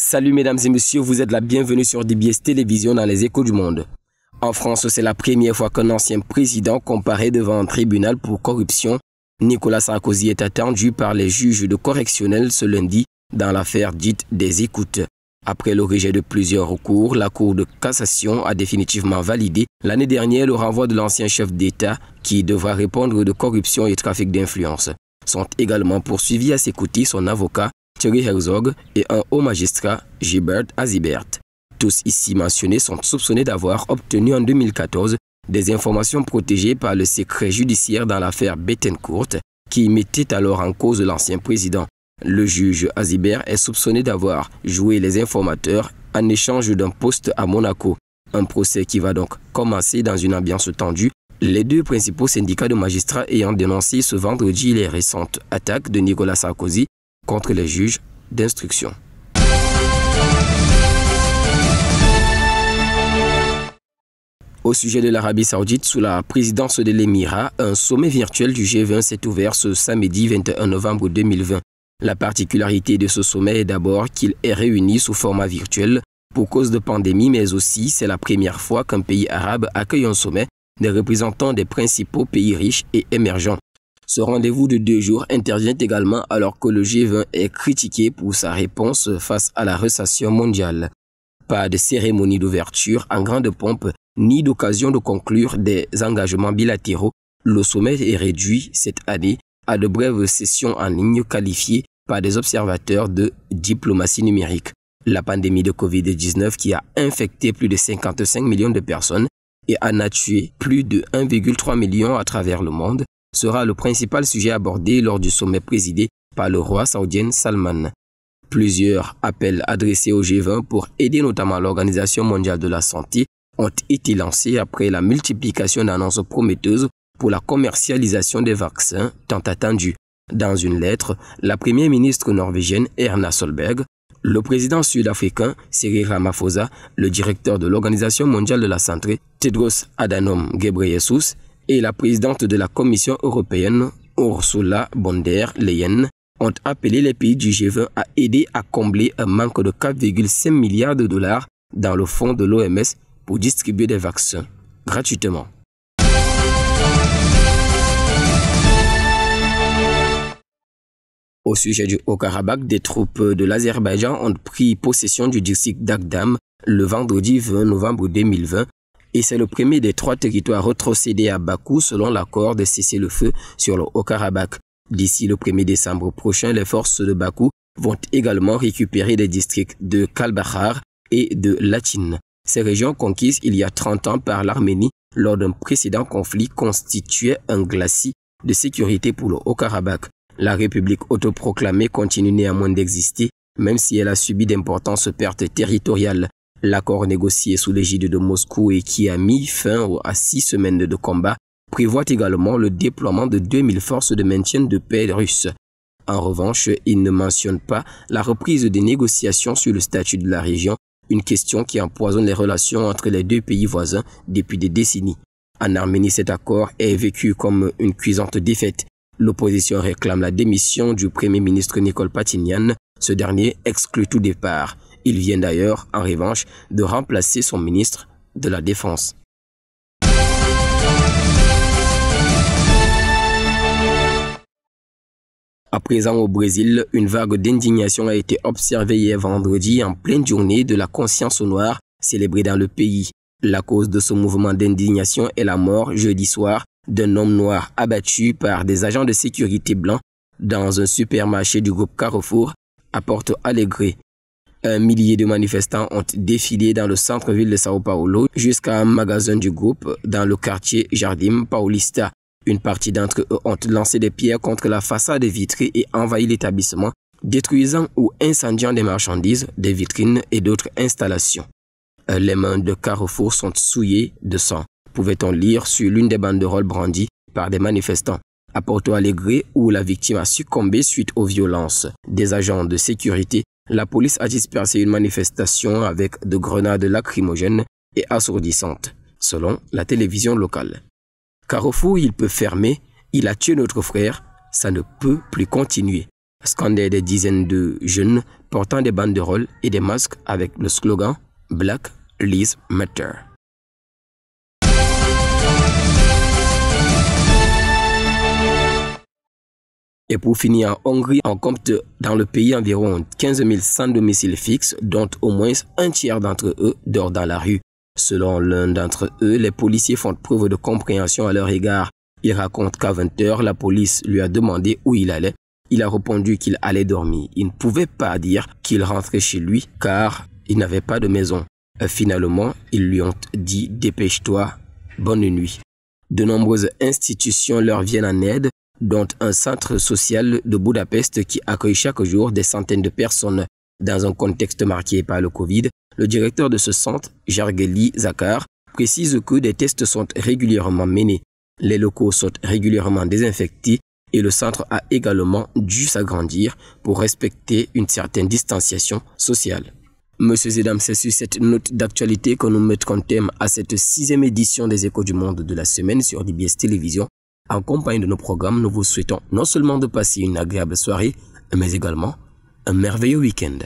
Salut mesdames et messieurs, vous êtes la bienvenue sur DBS Télévision dans les échos du monde. En France, c'est la première fois qu'un ancien président comparaît devant un tribunal pour corruption. Nicolas Sarkozy est attendu par les juges de correctionnel ce lundi dans l'affaire dite des écoutes. Après le rejet de plusieurs recours, la Cour de cassation a définitivement validé l'année dernière le renvoi de l'ancien chef d'État qui devra répondre de corruption et trafic d'influence. Sont également poursuivis à ses côtés son avocat Thierry Herzog et un haut magistrat, Gilbert Azibert. Tous ici mentionnés sont soupçonnés d'avoir obtenu en 2014 des informations protégées par le secret judiciaire dans l'affaire Bettencourt qui mettait alors en cause l'ancien président. Le juge Azibert est soupçonné d'avoir joué les informateurs en échange d'un poste à Monaco. Un procès qui va donc commencer dans une ambiance tendue, les deux principaux syndicats de magistrats ayant dénoncé ce vendredi les récentes attaques de Nicolas Sarkozy contre les juges d'instruction. Au sujet de l'Arabie Saoudite, sous la présidence de l'Émirat, un sommet virtuel du G20 s'est ouvert ce samedi 21 novembre 2020. La particularité de ce sommet est d'abord qu'il est réuni sous format virtuel pour cause de pandémie, mais aussi c'est la première fois qu'un pays arabe accueille un sommet des représentants des principaux pays riches et émergents. Ce rendez-vous de 2 jours intervient également alors que le G20 est critiqué pour sa réponse face à la récession mondiale. Pas de cérémonie d'ouverture en grande pompe, ni d'occasion de conclure des engagements bilatéraux. Le sommet est réduit cette année à de brèves sessions en ligne qualifiées par des observateurs de diplomatie numérique. La pandémie de Covid-19 qui a infecté plus de 55 millions de personnes et en a tué plus de 1,3 million à travers le monde sera le principal sujet abordé lors du sommet présidé par le roi saoudien Salman. Plusieurs appels adressés au G20 pour aider notamment l'Organisation mondiale de la santé ont été lancés après la multiplication d'annonces prometteuses pour la commercialisation des vaccins tant attendus. Dans une lettre, la première ministre norvégienne Erna Solberg, le président sud-africain Cyril Ramaphosa, le directeur de l'Organisation mondiale de la santé Tedros Adhanom Ghebreyesus et la présidente de la Commission européenne Ursula von der Leyen ont appelé les pays du G20 à aider à combler un manque de 4,5 milliards de dollars dans le fonds de l'OMS pour distribuer des vaccins gratuitement. Au sujet du Haut-Karabakh, des troupes de l'Azerbaïdjan ont pris possession du district d'Agdam le vendredi 20 novembre 2020 et c'est le premier des 3 territoires retrocédés à Bakou selon l'accord de cessez-le-feu sur le Haut-Karabakh. D'ici le 1er décembre prochain, les forces de Bakou vont également récupérer des districts de Kalbachar et de Latine. Ces régions conquises il y a 30 ans par l'Arménie lors d'un précédent conflit constituaient un glacis de sécurité pour le Haut-Karabakh. La République autoproclamée continue néanmoins d'exister, même si elle a subi d'importantes pertes territoriales. L'accord négocié sous l'égide de Moscou et qui a mis fin à 6 semaines de combat prévoit également le déploiement de 2000 forces de maintien de paix russes. En revanche, il ne mentionne pas la reprise des négociations sur le statut de la région, une question qui empoisonne les relations entre les deux pays voisins depuis des décennies. En Arménie, cet accord est vécu comme une cuisante défaite. L'opposition réclame la démission du Premier ministre Nikol Pashinyan. Ce dernier exclut tout départ. Il vient d'ailleurs, en revanche, de remplacer son ministre de la Défense. À présent au Brésil, une vague d'indignation a été observée hier vendredi en pleine journée de la conscience noire célébrée dans le pays. La cause de ce mouvement d'indignation est la mort jeudi soir d'un homme noir abattu par des agents de sécurité blancs dans un supermarché du groupe Carrefour à Porto Alegre. Un millier de manifestants ont défilé dans le centre-ville de Sao Paulo jusqu'à un magasin du groupe dans le quartier Jardim Paulista. Une partie d'entre eux ont lancé des pierres contre la façade vitrée et envahi l'établissement, détruisant ou incendiant des marchandises, des vitrines et d'autres installations. Les mains de Carrefour sont souillées de sang, pouvait-on lire sur l'une des banderoles brandies par des manifestants. À Porto Alegre, où la victime a succombé suite aux violences des agents de sécurité, la police a dispersé une manifestation avec de grenades lacrymogènes et assourdissantes, selon la télévision locale. Carrefour, il peut fermer, il a tué notre frère, ça ne peut plus continuer. scandaient des dizaines de jeunes portant des banderoles et des masques avec le slogan « Black Lives Matter ». Et pour finir, en Hongrie, on compte dans le pays environ 15 100 domiciles fixes, dont au moins un tiers d'entre eux dort dans la rue. Selon l'un d'entre eux, les policiers font preuve de compréhension à leur égard. Il raconte qu'à 20 h, la police lui a demandé où il allait. Il a répondu qu'il allait dormir. Il ne pouvait pas dire qu'il rentrait chez lui car il n'avait pas de maison. Finalement, ils lui ont dit « Dépêche-toi, bonne nuit ». De nombreuses institutions leur viennent en aide, dont un centre social de Budapest qui accueille chaque jour des centaines de personnes. Dans un contexte marqué par le Covid, le directeur de ce centre, Gergely Zakar, précise que des tests sont régulièrement menés. Les locaux sont régulièrement désinfectés et le centre a également dû s'agrandir pour respecter une certaine distanciation sociale. Messieurs et dames, c'est sur cette note d'actualité que nous mettons thème à cette 6e édition des Échos du Monde de la semaine sur DBS Télévision. En compagnie de nos programmes, nous vous souhaitons non seulement de passer une agréable soirée, mais également un merveilleux week-end.